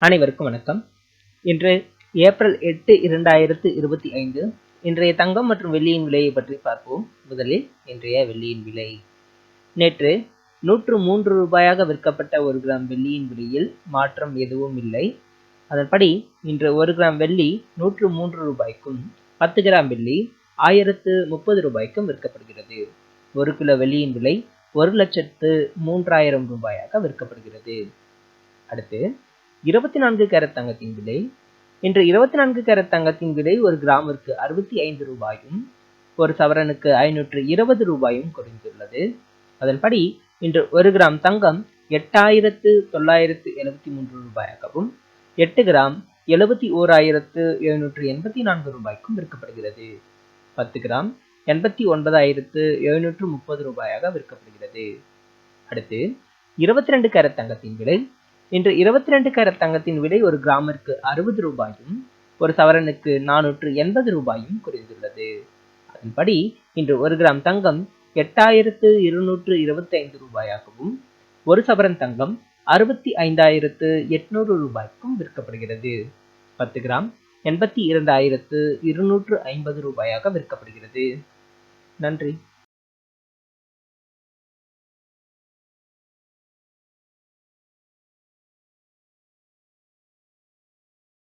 அனைவருக்கும் வணக்கம். இன்று ஏப்ரல் 8, 2025. இன்றைய தங்கம் மற்றும் வெள்ளியின் விலையை பற்றி பார்ப்போம். முதலில் இன்றைய வெள்ளியின் விலை. நேற்று 103 ரூபாயாக விற்கப்பட்ட 1 கிராம் வெள்ளியின் விலையில் மாற்றம் எதுவும் இல்லை. அதன்படி இன்று 1 கிராம் வெள்ளி 103 ரூபாய்க்கும் 10 கிராம் வெள்ளி 1030 ரூபாய்க்கும் விற்கப்படுகிறது. 1 கிலோ வெள்ளியின் விலை 1,03,000 ரூபாயாக விற்கப்படுகிறது. அடுத்து 24 கேரட் தங்கத்தின் விலை. இன்று 24 கேரட் தங்கத்தின் விலை 1 கிராமிற்கு 65 ரூபாயும் 1 சவரனுக்கு 520 ரூபாயும் குறைந்துள்ளது. அதன்படி இன்று 1 கிராம் தங்கம் 8,973 ரூபாயாகவும் 8 கிராம் 71,784 ரூபாய்க்கும் விற்கப்படுகிறது. 10 கிராம் 89,730 ரூபாயாக விற்கப்படுகிறது. அடுத்து 22 கேரட் தங்கத்தின் விலை. இன்று 22 கேரட் தங்கத்தின் விலை 1 கிராமிற்கு 60 ரூபாயும் 1 சவரனுக்கு 480 ரூபாயும் குறைந்துள்ளது. அதன்படி இன்று 1 கிராம் தங்கம் 8,225 ரூபாயாகவும் 1 சவரன் தங்கம் 65,800 ரூபாய்க்கும் விற்கப்படுகிறது. 10 கிராம் 82,250 ரூபாயாக விற்கப்படுகிறது. நன்றி.